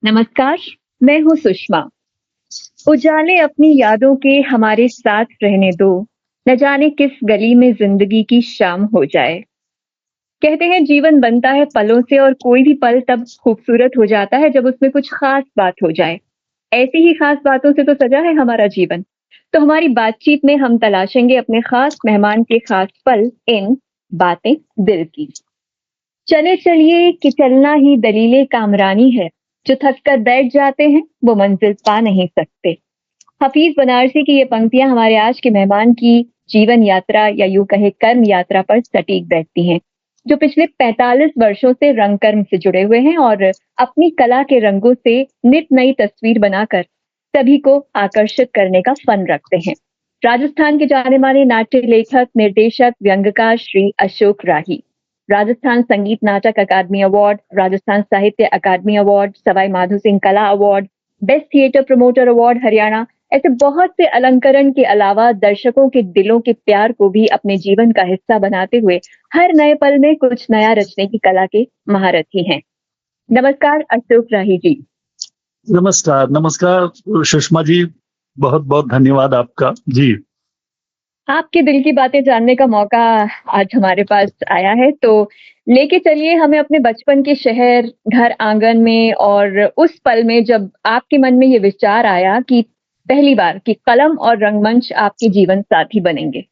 नमस्कार, मैं हूँ सुषमा। उजाले अपनी यादों के हमारे साथ रहने दो, न जाने किस गली में जिंदगी की शाम हो जाए। कहते हैं जीवन बनता है पलों से और कोई भी पल तब खूबसूरत हो जाता है जब उसमें कुछ खास बात हो जाए। ऐसी ही खास बातों से तो सजा है हमारा जीवन। तो हमारी बातचीत में हम तलाशेंगे अपने खास मेहमान के खास पल इन बातें दिल की। चले चलिए कि चलना ही दलीले कामरानी है, जो थक कर बैठ जाते हैं वो मंजिल पा नहीं सकते। हफीज बनारसी की ये पंक्तियां हमारे आज के मेहमान की जीवन यात्रा या यूं कहे कर्म यात्रा पर सटीक बैठती हैं, जो पिछले 45 वर्षों से रंगकर्म से जुड़े हुए हैं और अपनी कला के रंगों से नित नई तस्वीर बनाकर सभी को आकर्षित करने का फन रखते हैं। राजस्थान के जाने माने नाट्य लेखक, निर्देशक, व्यंग्यकार श्री अशोक राही। राजस्थान संगीत नाटक अकादमी अवार्ड, राजस्थान साहित्य अकादमी अवार्ड, सवाई माधोसिंह कला award, best theatre promoter award Haryana, ऐसे बहुत से अलंकरण के अलावा दर्शकों के दिलों के प्यार को भी अपने जीवन का हिस्सा बनाते हुए हर नए पल में कुछ नया रचने की कला के महारथी हैं। नमस्कार अशोक राही जी। नमस्कार, नमस्कार सुषमा जी, बहुत बहुत धन्यवाद आपका जी। आपके दिल की बातें जानने का मौका आज हमारे पास आया है, तो लेके चलिए हमें अपने बचपन के शहर, घर आंगन में और उस पल में जब आपके मन में ये विचार आया कि पहली बार कि कलम और रंगमंच आपके जीवन साथी बनेंगे।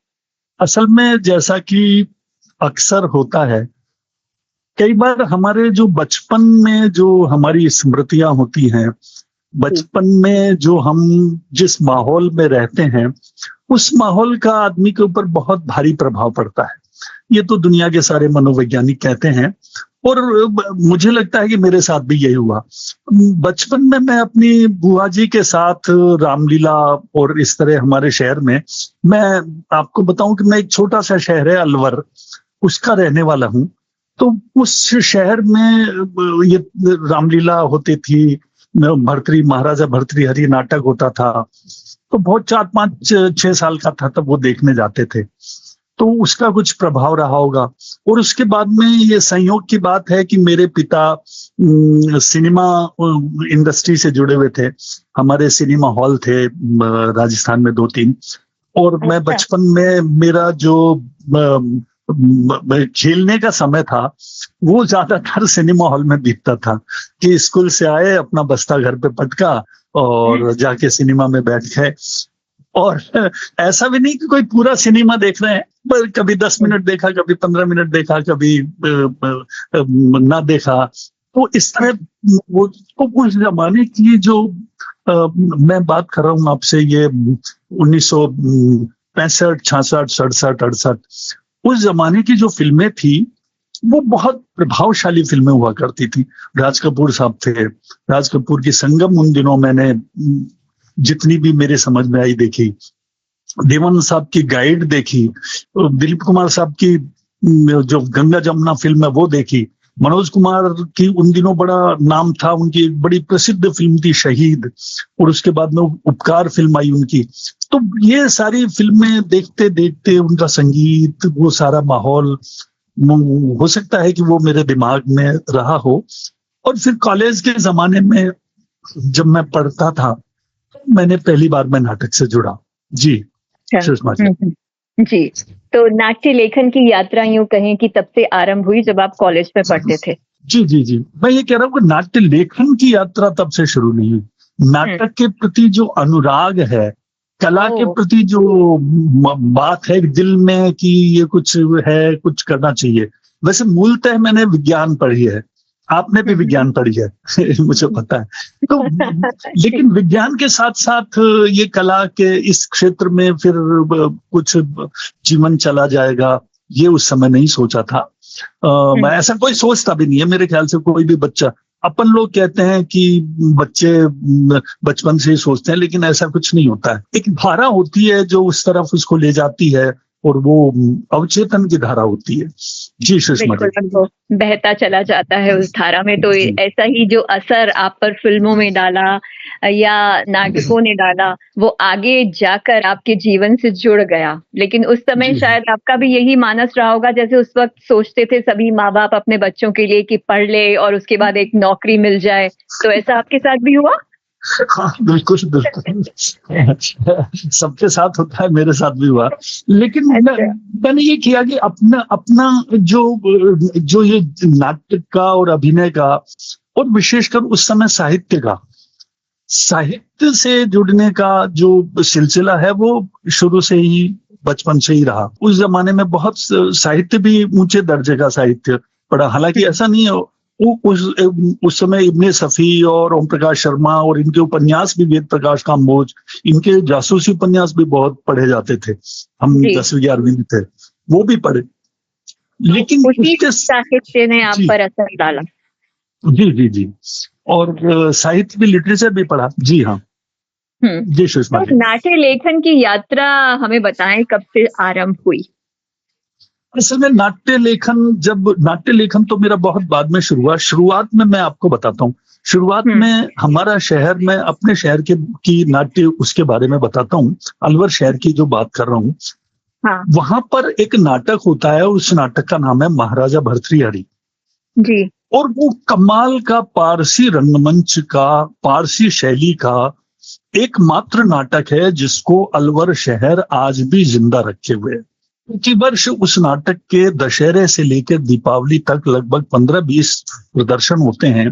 असल में जैसा कि अक्सर होता है, कई बार हमारे जो बचपन में जो हमारी स्मृतियां होती हैं, बचपन में जो हम जिस माहौल में रहते हैं, उस माहौल का आदमी के ऊपर बहुत भारी प्रभाव पड़ता है। ये तो दुनिया के सारे मनोवैज्ञानिक कहते हैं और मुझे लगता है कि मेरे साथ भी यही हुआ। बचपन में मैं अपनी बुआ जी के साथ रामलीला और इस तरह हमारे शहर में, मैं आपको बताऊं कि मैं एक छोटा सा शहर है अलवर, उसका रहने वाला हूं। तो उस शहर में ये रामलीला होती थी, भर्तृ महाराजा भर्तृहरि नाटक होता था। तो बहुत 4-5-6 साल का था तब वो देखने जाते थे, तो उसका कुछ प्रभाव रहा होगा। और उसके बाद में ये संयोग की बात है कि मेरे पिता सिनेमा इंडस्ट्री से जुड़े हुए थे। हमारे सिनेमा हॉल थे राजस्थान में 2-3, और मैं बचपन में मेरा जो खेलने का समय था वो ज्यादातर सिनेमा हॉल में बीतता था, कि स्कूल से आए, अपना बस्ता घर पे पटका और जाके सिनेमा में बैठ गए। और ऐसा भी नहीं कि कोई पूरा सिनेमा देख रहे हैं, पर कभी 10 मिनट देखा, कभी 15 मिनट देखा, कभी ना देखा। तो इस तरह वो तो उस जमाने की जो मैं बात कर रहा हूँ आपसे, ये 1965, 66, 67, 68, उस जमाने की जो फिल्में थी वो बहुत प्रभावशाली फिल्में हुआ करती थी। राज कपूर साहब थे, राज कपूर की संगम उन दिनों मैंने जितनी भी मेरे समझ में आई देखी, देवानंद साहब की गाइड देखी, दिलीप कुमार साहब की जो गंगा जमुना फिल्म है वो देखी, मनोज कुमार की उन दिनों बड़ा नाम था, उनकी एक बड़ी प्रसिद्ध फिल्म थी शहीद, और उसके बाद में उपकार फिल्म आई उनकी। तो ये सारी फिल्में देखते देखते उनका संगीत, वो सारा माहौल, हो सकता है कि वो मेरे दिमाग में रहा हो। और फिर कॉलेज के जमाने में जब मैं पढ़ता था, मैंने पहली बार मैं नाटक से जुड़ा। जी सुषमा जी। जी, तो नाट्य लेखन की यात्रा यूं कहें कि तब से आरंभ हुई जब आप कॉलेज में पढ़ते थे। जी जी जी, मैं ये कह रहा हूँ कि नाट्य लेखन की यात्रा तब से शुरू नहीं हुई। नाटक के प्रति जो अनुराग है, कला के प्रति जो बात है दिल में कि ये कुछ है, कुछ करना चाहिए। वैसे मूलतः मैंने विज्ञान पढ़ी है, आपने भी विज्ञान पढ़ी है मुझे पता है। तो लेकिन विज्ञान के साथ साथ ये कला के इस क्षेत्र में फिर कुछ जीवन चला जाएगा, ये उस समय नहीं सोचा था। मैं ऐसा कोई सोचता भी नहीं है, मेरे ख्याल से कोई भी बच्चा। अपन लोग कहते हैं कि बच्चे बचपन से ही सोचते हैं, लेकिन ऐसा कुछ नहीं होता है। एक धारा होती है जो उस तरफ उसको ले जाती है, और वो अवचेतन की धारा होती है। जी सुषमा जी। बिल्कुल, और वो बहता चला जाता है उस धारा में, तो जी ऐसा ही जो असर आप पर फ़िल्मों में डाला या नाटकों ने डाला, वो आगे जाकर आपके जीवन से जुड़ गया। लेकिन उस समय जी शायद आपका भी यही मानस रहा होगा, जैसे उस वक़्त सोचते थे सभी माँ-बाप अपने बच्चों के लिए कि पढ़ ले और उसके बाद एक नौकरी मिल जाए। तो ऐसा आपके साथ भी हुआ? हाँ, बिल्कुल, बिल्कुल। सबके साथ होता है, मेरे साथ भी हुआ। लेकिन अच्छा। मैंने ये किया कि अपना अपना जो ये नाटक का और अभिनय का और विशेषकर उस समय साहित्य से जुड़ने का जो सिलसिला है, वो शुरू से ही, बचपन से ही रहा। उस ज़माने में बहुत साहित्य भी ऊँचे दर्जे का साहित्य पढ़ा। हालाँकि हुँ, ऐसा नहीं है, उस समय इब्ने सफ़ी और ओम प्रकाश शर्मा और इनके उपन्यास भी, वेद प्रकाश काम्बोज, इनके जासूसी उपन्यास भी बहुत पढ़े जाते थे। हम जी। 10वीं-11वीं में थे, वो भी पढ़े। तो लेकिन उसी उसके साहित्य ने आप जी, पर असर डाला। जी, जी, जी। और साहित्य भी, लिटरेचर भी पढ़ा। जी हाँ। हुँ। जी सुषमा तो जी। नाट्य लेखन की यात्रा हमें बताएँ कब से आरंभ हुई? असल में नाट्य लेखन तो मेरा बहुत बाद में शुरू हुआ। शुरुआत में मैं आपको बताता हूँ। शुरुआत हुँ, में हमारा शहर में, अपने शहर के की नाट्य उसके बारे में बताता हूँ। अलवर शहर की जो बात कर रहा हूँ, हाँ, वहाँ पर एक नाटक होता है, उस नाटक का नाम है महाराजा भर्तृहरि। जी, और वो कमाल का पारसी रंगमंच का, पारसी शैली का एकमात्र नाटक है जिसको अलवर शहर आज भी जिंदा रखे हुए है। प्रतिवर्ष उस नाटक के दशहरे से लेकर दीपावली तक लगभग 15-20 प्रदर्शन होते हैं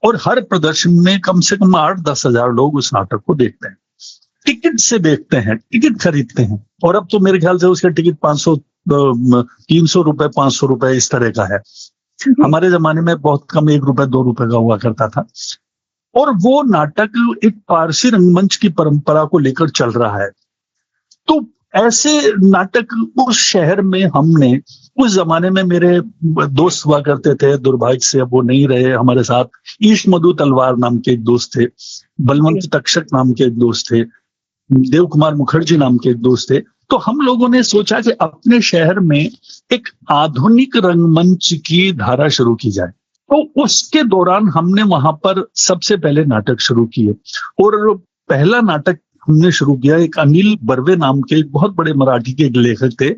और हर प्रदर्शन में कम से कम 8-10 हजार लोग उस नाटक को देखते हैं। टिकट से देखते हैं, टिकट खरीदते हैं। और अब तो मेरे ख्याल से उसका टिकट 500, 300 रुपए, 500 रुपए इस तरह का है। जी, हमारे जमाने में बहुत कम, 1 रुपए 2 रुपए का हुआ करता था। और वो नाटक एक पारसी रंगमंच की परंपरा को लेकर चल रहा है। तो ऐसे नाटक उस शहर में हमने, उस जमाने में मेरे दोस्त हुआ करते थे, दुर्भाग्य से अब वो नहीं रहे हमारे साथ। ईश मधु तलवार नाम के एक दोस्त थे, जी, बलवंत तक्षक नाम के एक दोस्त थे, देव कुमार मुखर्जी नाम के एक दोस्त थे। तो हम लोगों ने सोचा कि अपने शहर में एक आधुनिक रंगमंच की धारा शुरू की जाए। तो उसके दौरान हमने वहां पर सबसे पहले नाटक शुरू किए। और पहला नाटक हमने शुरू किया, एक अनिल बर्वे नाम के एक बहुत बड़े मराठी के एक लेखक थे।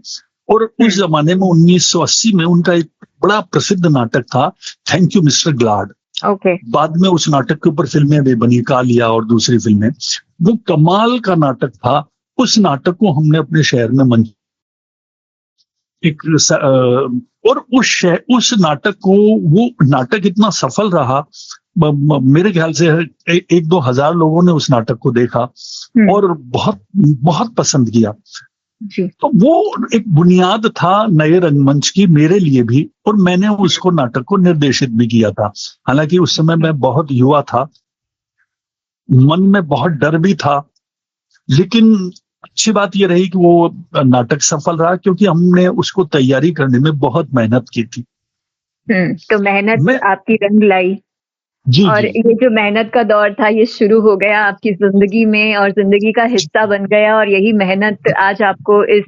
और उस हुँ, जमाने में 1980 में उनका एक बड़ा प्रसिद्ध नाटक था, thank you mister glad. Okay, बाद में उस नाटक के ऊपर फिल्में भी बनी, कालिया और दूसरी फिल्में। वो कमाल का नाटक था। उस नाटक को हमने अपने शहर में मंच एक और उस नाटक को, वो नाटक इतना सफल रहा। मेरे ख्याल से 1-2 हजार लोगों ने उस नाटक को देखा हुँ, और बहुत बहुत पसंद किया। जी, तो वो एक बुनियाद था नए रंगमंच की मेरे लिए भी, और मैंने उसको, नाटक को निर्देशित भी किया था। हालांकि उस समय मैं बहुत युवा था, मन में बहुत डर भी था, लेकिन अच्छी बात ये रही कि वो नाटक सफल रहा, क्योंकि हमने उसको तैयारी करने में बहुत मेहनत की थी। हुँ, तो मेहनत मैं आपकी रंग लाई जी, और जी, ये जो मेहनत का दौर था, ये शुरू हो गया आपकी ज़िंदगी में और ज़िंदगी का जी, हिस्सा बन गया और यही मेहनत आज आपको इस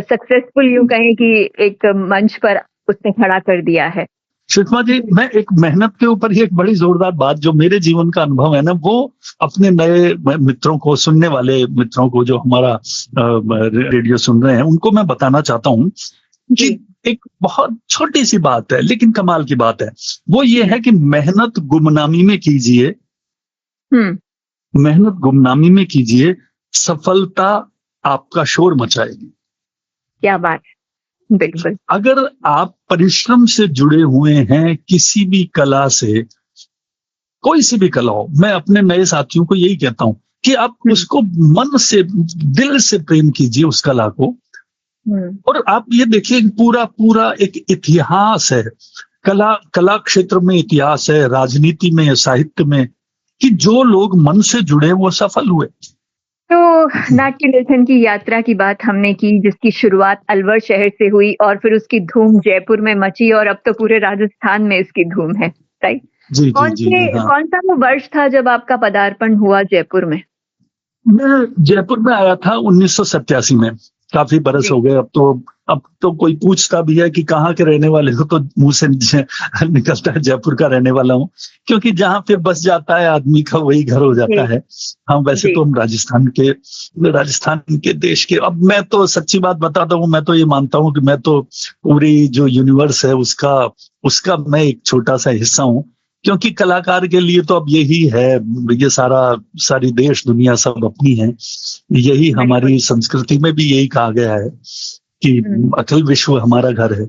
सक्सेसफुल यूँ कहें कि एक मंच पर उसने खड़ा कर दिया है। सुषमा जी, मैं एक मेहनत के ऊपर ही एक बड़ी जोरदार बात, जो मेरे जीवन का अनुभव है ना, वो अपने नए मित्रों को, सुनने वाले मित्रों को, जो हमारा रेडियो सुन रहे हैं, उनको मैं बताना चाहता हूँ जी, कि एक बहुत छोटी सी बात है लेकिन कमाल की बात है। वो ये हुँ, है कि मेहनत गुमनामी में कीजिए, हुँ, मेहनत गुमनामी में कीजिए, सफलता आपका शोर मचाएगी। क्या बात है! बिल्कुल, अगर आप परिश्रम से जुड़े हुए हैं किसी भी कला से, कोई सी भी कला हो, मैं अपने नए साथियों को यही कहता हूं कि आप हुँ, उसको मन से, दिल से प्रेम कीजिए उस कला को। हुँ, और आप ये देखिए कि पूरा पूरा एक इतिहास है, कला कला क्षेत्र में इतिहास है, राजनीति में, साहित्य में, कि जो लोग मन से जुड़े वो सफल हुए। तो नाट्य लेखन की यात्रा की बात हमने की जिसकी शुरुआत अलवर शहर से हुई और फिर उसकी धूम जयपुर में मची और अब तो पूरे राजस्थान में इसकी धूम है, राइट? जी, जी, जी, जी, हाँ। कौन-सा वो वर्ष था जब आपका पदार्पण हुआ जयपुर में? मैं जयपुर में आया था 1987 में। काफी बरस जी। हो गए। अब तो कोई पूछता भी है कि कहाँ के रहने वाले हो, तो मुंह से निकलता है जयपुर का रहने वाला हूँ, क्योंकि जहाँ पे बस जाता है आदमी का वही घर हो जाता जी। है। हाँ, वैसे जी। तो हम राजस्थान के देश के, अब मैं तो सच्ची बात बताता हूँ, मैं तो ये मानता हूँ कि मैं तो पूरी जो यूनिवर्स है उसका उसका मैं एक छोटा सा हिस्सा हूँ, क्योंकि कलाकार के लिए तो अब यही है, ये सारी देश दुनिया सब अपनी है। यही बिल्कुल। हमारी संस्कृति में भी यही कहा गया है कि हम्म। अखिल विश्व हमारा घर है।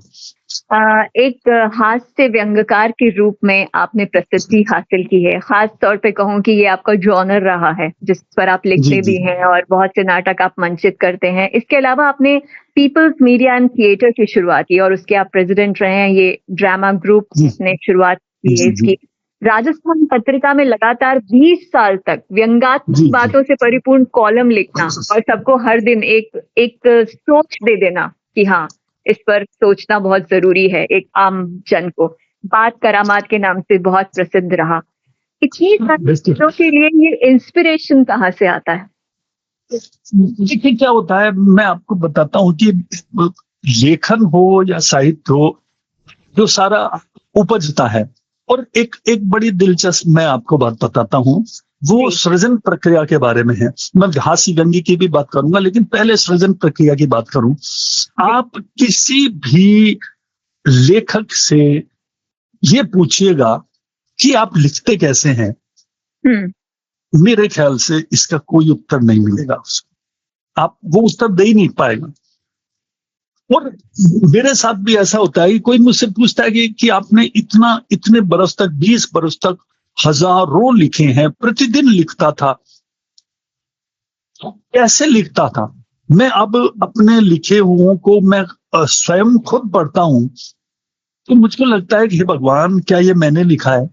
एक हास्य व्यंग्यकार के रूप में आपने प्रसिद्धि हासिल की है। खास तौर पे कहूँ कि ये आपका जॉनर रहा है, जिस पर आप जी लिखते जी भी हैं और बहुत से नाटक आप मंचित करते हैं। इसके अलावा आपने पीपल्स मीडिया एंड थिएटर की शुरुआत की और उसके आप प्रेसिडेंट रहे हैं। ये ड्रामा ग्रुप जी ने शुरुआत की है जी जी इसकी। राजस्थान पत्रिका में लगातार 20 साल तक व्यंग्यात्मक जी जी बातों से परिपूर्ण कॉलम लिखना और सबको हर दिन एक एक सोच दे देना कि हाँ, इस पर सोचना बहुत जरूरी है एक आम जन को। बात करामात के नाम से बहुत प्रसिद्ध रहा। इतनी सारी बिल्कुल। चीजों के लिए ये इंस्पिरेशन कहाँ से आता है? देखिए क्या होता है, मैं आपको बताता हूँ कि लेखन हो या साहित्य हो, जो सारा उपजता है। और एक एक बड़ी दिलचस्प मैं आपको बात बताता हूँ, वो जी। सृजन प्रक्रिया के बारे में है। मैं हास्य व्यंग्य की भी बात करूंगा, लेकिन पहले सृजन प्रक्रिया की बात करूं। जी। आप किसी भी लेखक से ये पूछिएगा कि आप लिखते कैसे हैं, हम्म। मेरे ख्याल से इसका कोई उत्तर नहीं मिलेगा उसको। आप वो उत्तर दे ही नहीं पाएगा। और मेरे साथ भी ऐसा होता है कि कोई मुझसे पूछता है कि आपने इतने बरस तक, 20 बरस तक हजारों लिखे हैं, प्रतिदिन लिखता था, कैसे लिखता था? मैं अब अपने लिखे हुओं को मैं स्वयं खुद पढ़ता हूं, तो मुझको लगता है कि हे भगवान, क्या ये मैंने लिखा है?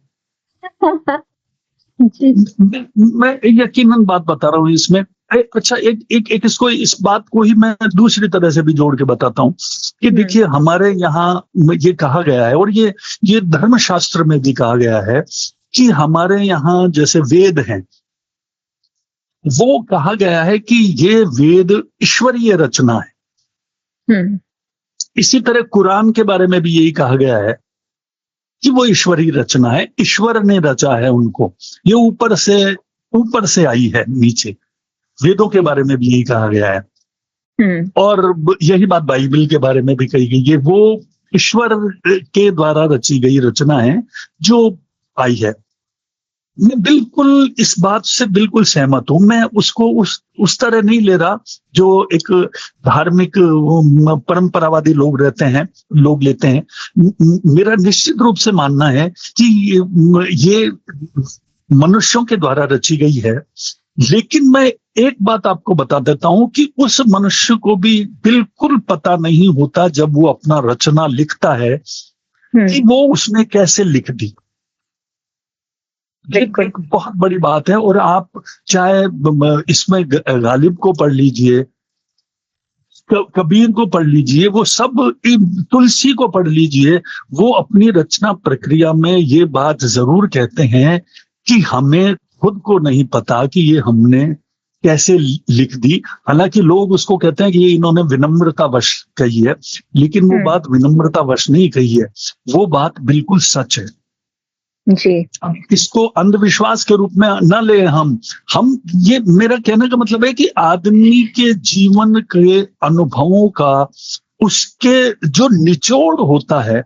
जी। मैं यकीनन बात बता रहा हूँ इसमें। अच्छा, एक इसको, इस बात को ही मैं दूसरी तरह से भी जोड़ के बताता हूँ कि हम्म। देखिए, हमारे यहाँ ये कहा गया है, और ये धर्मशास्त्र में भी कहा गया है कि हमारे यहाँ जैसे वेद हैं, वो कहा गया है कि ये वेद ईश्वरीय रचना है। हम्म। इसी तरह कुरान के बारे में भी यही कहा गया है कि वो ईश्वरीय रचना है, ईश्वर ने रचा है उनको, ये ऊपर से आई है नीचे। वेदों के जी। बारे में भी यही कहा गया है। हम्म। और यही बात बाइबल के बारे में भी कही गई है, वो ईश्वर के द्वारा रची गई रचना है जो आई है। मैं बिल्कुल इस बात से बिल्कुल सहमत हूं। मैं उसको उस तरह नहीं ले रहा जो एक धार्मिक परंपरावादी लोग लेते हैं। मेरा निश्चित रूप से मानना है कि ये मनुष्यों के द्वारा रची गई है। लेकिन मैं एक बात आपको बता देता हूं कि उस मनुष्य को भी बिल्कुल पता नहीं होता, जब वो अपना रचना लिखता है, कि हम्म। वो उसने कैसे लिख दी। ये बिल्कुल। एक बहुत बड़ी बात है। और आप चाहे इसमें गालिब को पढ़ लीजिए, कबीर को पढ़ लीजिए, वो सब, तुलसी को पढ़ लीजिए, वो अपनी रचना प्रक्रिया में ये बात जरूर कहते हैं कि हमें खुद को नहीं पता कि ये हमने कैसे लिख दी। हालांकि लोग उसको कहते हैं कि ये इन्होंने विनम्रतावश कही है, लेकिन वो हम्म। बात विनम्रतावश नहीं कही है, वो बात बिल्कुल सच है। जी। अब इसको अंधविश्वास के रूप में न ले हम ये मेरा कहने का मतलब है कि आदमी के जीवन के अनुभवों का, उसके जो निचोड़ होता है,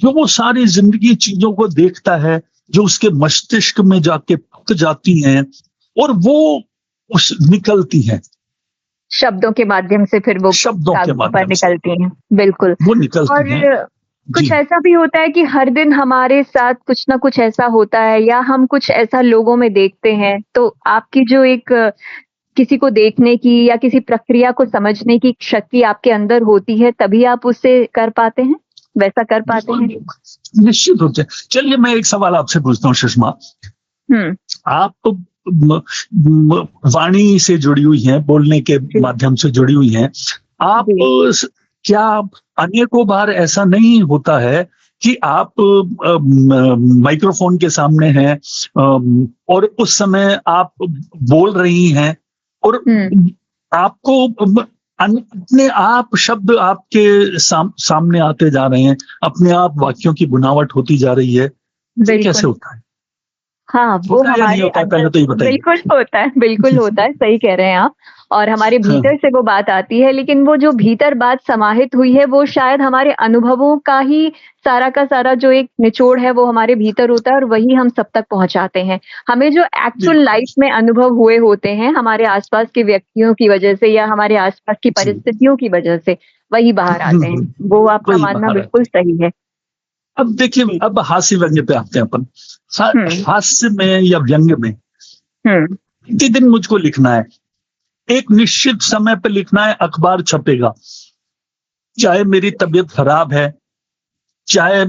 जो वो सारी जिंदगी चीजों को देखता है, जो उसके मस्तिष्क में जाके पक जाती हैं, और वो उस निकलती हैं शब्दों के माध्यम से फिर वो शब्दों के कागजों पर माध्यम से, निकलती हैं। बिल्कुल। वो निकलती और हैं। कुछ जी। ऐसा भी होता है कि हर दिन हमारे साथ कुछ ना कुछ ऐसा होता है या हम कुछ ऐसा लोगों में देखते हैं, तो आपकी जो एक किसी को देखने की या किसी प्रक्रिया को समझने की शक्ति आपके अंदर होती है, तभी आप उसे कर पाते हैं, वैसा कर पाते बिल्कुल, हैं? निश्चित रूप से। चलिए, मैं एक सवाल आपसे पूछता हूँ सुषमा। हुँ। आप तो वाणी से जुड़ी हुई हैं, बोलने के जी। माध्यम से जुड़ी हुई हैं। आप जी। क्या अनेकों बार ऐसा नहीं होता है कि आप माइक्रोफोन के सामने हैं, और उस समय आप बोल रही हैं, और हुँ। आपको अपने आप शब्द आपके सामने आते जा रहे हैं, अपने आप वाक्यों की बुनावट होती जा रही है। ये कैसे बिल्कुल। होता है? हाँ, वो होता है या नहीं हमारे होता है? अंदर पहले तो ये बताइए। बिल्कुल होता है, बिल्कुल होता है, सही कह रहे हैं आप। और हमारे हाँ, भीतर से वो बात आती है, लेकिन वो जो भीतर बात समाहित हुई है, वो शायद हमारे अनुभवों का ही सारा का सारा जो एक निचोड़ है, वो हमारे भीतर होता है और वही हम सब तक पहुँचाते हैं। हमें जो एक्चुअल बिल्कुल। लाइफ़ में अनुभव हुए होते हैं, हमारे आस-पास के व्यक्तियों की वजह से या हमारे आस-पास की जी। परिस्थितियों की वजह से, वही बाहर हुँ, आते हैं। हुँ। वो आपका वही मानना बाहर बिल्कुल आते हैं। सही है। अब देखिए, जी। अब हास्य व्यंग्य पे आते हैं अपन। हुँ, हास्य में या व्यंग्य में हुँ, प्रतिदिन मुझको लिखना है। एक निश्चित समय पे लिखना है, अखबार छपेगा। चाहे मेरी तबीयत खराब है, चाहे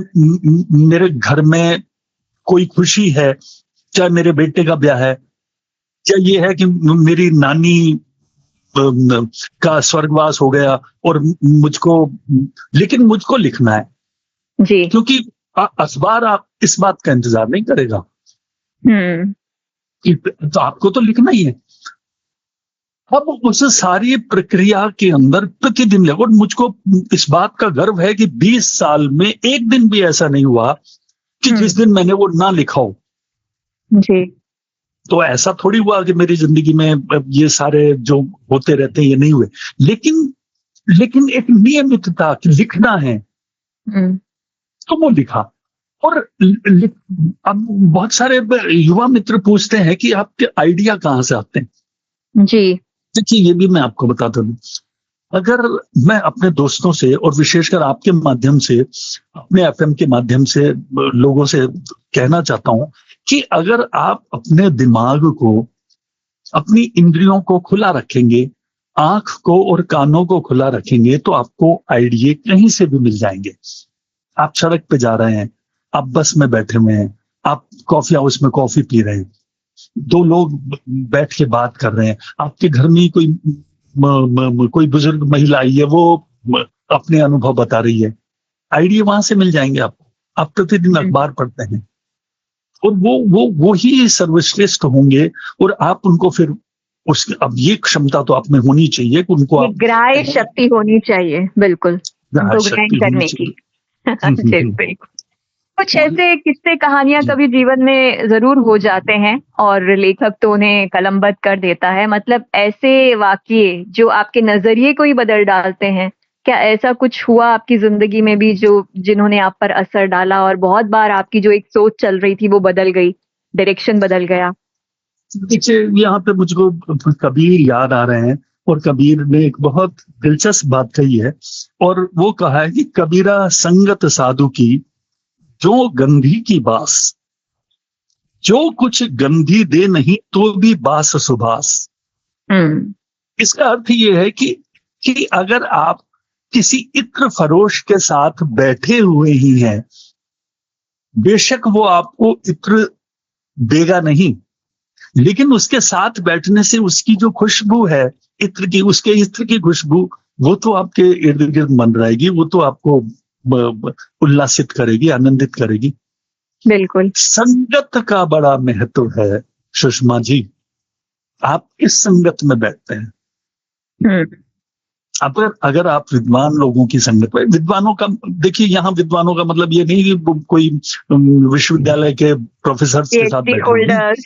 मेरे घर में कोई खुशी है, चाहे मेरे बेटे का ब्याह है, चाहे ये है कि मेरी नानी का स्वर्गवास हो गया और मुझको, लेकिन मुझको लिखना है, जी। क्योंकि अखबार आप इस बात का इंतजार नहीं करेगा हुँ, कि तो आपको तो लिखना ही है। अब उस सारी प्रक्रिया के अंदर प्रतिदिन और मुझको इस बात का गर्व है कि 20 साल में एक दिन भी ऐसा नहीं हुआ कि हुँ, जिस दिन मैंने वो ना लिखा हो। जी। तो ऐसा थोड़ी हुआ कि मेरी जिंदगी में ये सारे जो होते रहते हैं ये नहीं हुए, लेकिन लेकिन एक नियमितता कि लिखना है, हुँ, तो वो लिखा। और अब बहुत सारे युवा मित्र पूछते हैं कि आपके आइडिया कहाँ से आते हैं। जी। देखिए, ये भी मैं आपको बताता हूँ। अगर मैं अपने दोस्तों से और विशेषकर आपके माध्यम से, अपने एफएम के माध्यम से लोगों से कहना चाहता हूं कि अगर आप अपने दिमाग को, अपनी इंद्रियों को खुला रखेंगे, आंख को और कानों को खुला रखेंगे, तो आपको आइडिया कहीं से भी मिल जाएंगे। आप सड़क पे जा रहे हैं, आप बस में बैठे हुए हैं, आप कॉफी हाउस में कॉफी पी रहे हैं, दो लोग बैठ के बात कर रहे हैं, आपके घर में ही कोई बुजुर्ग महिला आई है, वो अपने अनुभव बता रही है, आइडिया वहां से मिल जाएंगे आपको। आप प्रतिदिन हुँ, अखबार पढ़ते हैं और वो ही सर्वश्रेष्ठ होंगे। और आप उनको फिर उस, अब ये क्षमता तो आप में होनी चाहिए कि उनको एक आप ग्राह्य शक्ति होनी चाहिए, बिल्कुल, ग्राहक उनको ग्रहण शक्ति होनी करने की। चाहिए। जी, बिल्कुल। कुछ और ऐसे किस्से कहानियाँ जी, कभी जीवन में ज़रूर हो जाते हैं और लेखक तो उन्हें कलमबद्ध कर देता है, मतलब ऐसे वाक़ये जो आपके नज़रिए को ही बदल डालते हैं। क्या ऐसा कुछ हुआ आपकी ज़िंदगी में भी जो जिन्होंने आप पर असर डाला और बहुत बार आपकी जो एक सोच चल रही थी वो बदल गई, डायरेक्शन बदल गया? देखिए, यहाँ पे मुझको कबीर याद आ रहे हैं। और कबीर ने एक बहुत दिलचस्प बात कही है, और वो कहा है कि कबीरा संगत साधु की, जो गंधी की बास, जो कुछ गंधी दे नहीं तो भी बास सुबास। हुँ, इसका अर्थ ये है कि अगर आप किसी इत्र फरोश के साथ बैठे हुए ही हैं, बेशक वो आपको इत्र देगा नहीं, लेकिन उसके साथ बैठने से उसकी जो खुशबू है, इत्र की, उसके इत्र की खुशबू, वो तो आपके इर्द गिर्द मन रहेगी, वो तो आपको उल्लासित करेगी, आनंदित करेगी। बिल्कुल। संगत का बड़ा महत्व है सुषमा जी। आप किस संगत में बैठते हैं? हुँ, अगर अगर आप विद्वान लोगों की संगत में, विद्वानों का, देखिए यहाँ विद्वानों का मतलब ये नहीं कि वो कोई विश्वविद्यालय के प्रोफेसर के साथ पीएचडी बैठे हो, नहीं। होल्डर्स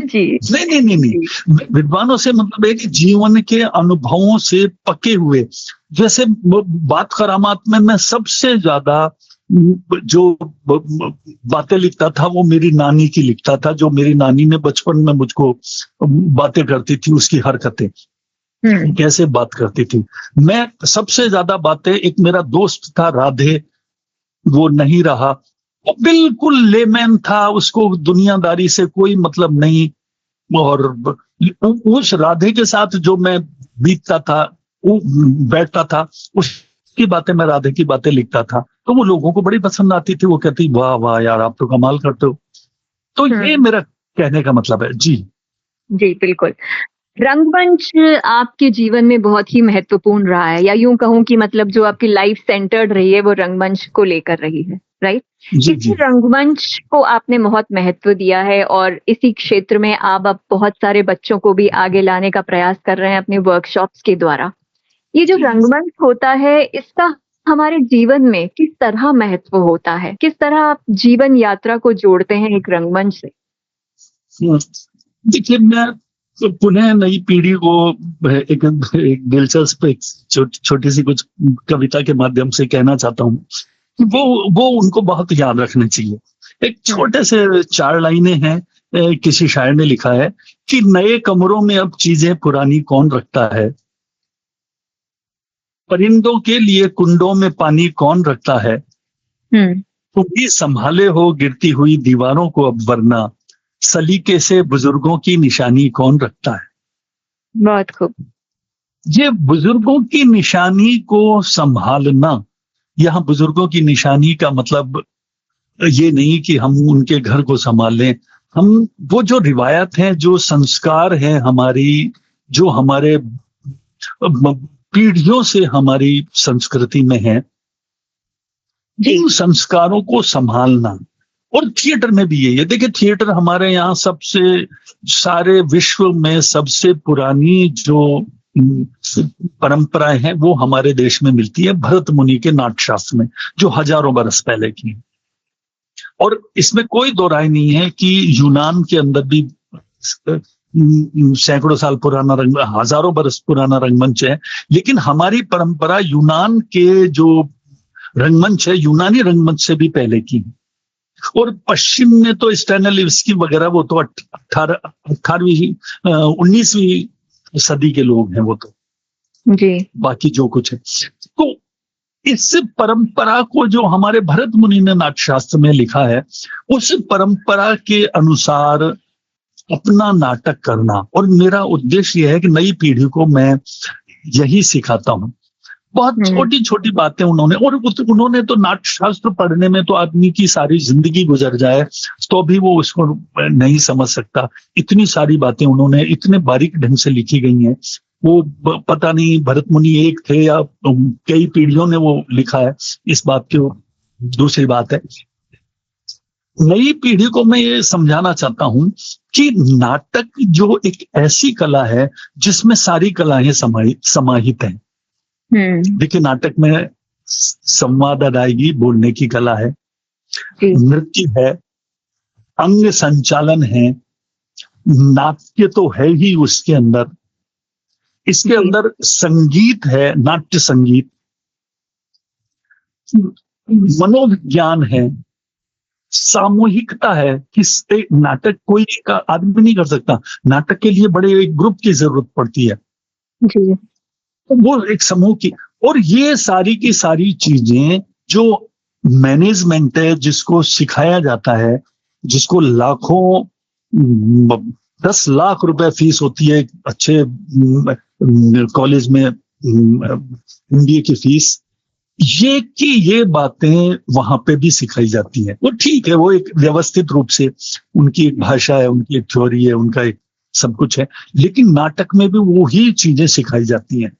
जी, नहीं नहीं नहीं जी। नहीं, विद्वानों से मतलब है कि जीवन के अनुभवों से पके हुए। जैसे बात करामात में मैं सबसे ज्यादा जो बातें लिखता था वो मेरी नानी की लिखता था, जो मेरी नानी ने बचपन में मुझको बातें करती थी, उसकी हरकतें हुँ, कैसे बात करती थी। मैं सबसे ज्यादा बातें, एक मेरा दोस्त था राधे, वो नहीं रहा, वो बिल्कुल लेमैन था, उसको दुनियादारी से कोई मतलब नहीं। और उस राधे के साथ जो मैं बीतता था, वो बैठता था, उसकी बातें, मैं राधे की बातें लिखता था, तो वो लोगों को बड़ी पसंद आती थी। वो कहती, वाह वाह यार, आप तो कमाल करते हो। तो ये हुँ। मेरा कहने का मतलब है जी। जी, बिल्कुल। रंगमंच आपके जीवन में बहुत ही महत्वपूर्ण रहा है या यूँ कहूँ कि मतलब जो आपकी लाइफ सेंटर्ड रही है वो रंगमंच को लेकर रही है, राइट? जी इसी जी। रंगमंच को आपने बहुत महत्व दिया है और इसी क्षेत्र में आप अब बहुत सारे बच्चों को भी आगे लाने का प्रयास कर रहे हैं अपने वर्कशॉप्स के द्वारा। ये जो रंगमंच होता है, इसका हमारे जीवन में किस तरह महत्व होता है? किस तरह आप जीवन यात्रा को जोड़ते हैं एक रंगमंच से? हम्म, देखिए, मैं तो पुनः नई पीढ़ी को एक दिलचस्प एक छोटी सी कुछ कविता के माध्यम से कहना चाहता हूँ कि वो उनको बहुत याद रखना चाहिए। एक छोटे से 4 लाइनें हैं, किसी शायर ने लिखा है कि नए कमरों में अब चीजें पुरानी कौन रखता है, परिंदों के लिए कुंडों में पानी कौन रखता है, हम्म। तुम भी संभाले हो गिरती हुई दीवारों को अब, वरना सलीके से बुजुर्गों की निशानी कौन रखता है। बहुत खूब। ये बुजुर्गों की निशानी को संभालना, यहाँ बुजुर्गों की निशानी का मतलब ये नहीं कि हम उनके घर को संभाल लें, हम वो जो रिवायत है, जो संस्कार है हमारी, जो हमारे पीढ़ियों से हमारी संस्कृति में है, इन संस्कारों को संभालना। और थिएटर में भी यही है। देखिए, थिएटर हमारे यहाँ सबसे, सारे विश्व में सबसे पुरानी जो परंपराएं हैं वो हमारे देश में मिलती है भरत मुनि के नाट्यशास्त्र में, जो हजारों बरस पहले की है। और इसमें कोई दो राय नहीं है कि यूनान के अंदर भी सैकड़ों साल पुराना हजारों बरस पुराना रंगमंच है, लेकिन हमारी परंपरा यूनान के जो रंगमंच है, यूनानी रंगमंच से भी पहले की है। और पश्चिम में तो स्टैनिस्लैवस्की वगैरह, वो तो 18वीं 19वीं सदी के लोग हैं, वो तो जी। बाकी जो कुछ है। तो इस परंपरा को जो हमारे भरत मुनि ने नाट्यशास्त्र में लिखा है, उस परंपरा के अनुसार अपना नाटक करना। और मेरा उद्देश्य यह है कि नई पीढ़ी को मैं यही सिखाता हूं। बहुत छोटी छोटी बातें उन्होंने तो नाट्यशास्त्र पढ़ने में तो आदमी की सारी जिंदगी गुजर जाए तो भी वो उसको नहीं समझ सकता। इतनी सारी बातें उन्होंने इतने बारीक ढंग से लिखी गई हैं। वो पता नहीं भरत मुनि एक थे या कई पीढ़ियों ने वो लिखा है, इस बात की दूसरी बात है। नई पीढ़ी को मैं ये समझाना चाहता हूं कि नाटक जो एक ऐसी कला है जिसमें सारी कलाएं समाहित हैं। देखिए, नाटक में संवाद अदायगी, बोलने की कला है, नृत्य है, अंग संचालन है, नाट्य तो है ही उसके अंदर, इसके अंदर संगीत है, नाट्य संगीत, मनोविज्ञान है, सामूहिकता है कि नाटक कोई एक आदमी नहीं कर सकता। नाटक के लिए बड़े एक ग्रुप की जरूरत पड़ती है जी। वो एक समूह की। और ये सारी की सारी चीजें जो मैनेजमेंट है, जिसको सिखाया जाता है, जिसको लाखों 10 लाख रुपए फीस होती है अच्छे कॉलेज में, MBA की फीस, ये बातें वहां पे भी सिखाई जाती हैं। वो ठीक है, वो एक व्यवस्थित रूप से, उनकी एक भाषा है, उनकी एक थ्योरी है, उनका एक सब कुछ है। लेकिन नाटक में भी वो ही चीजें सिखाई जाती हैं।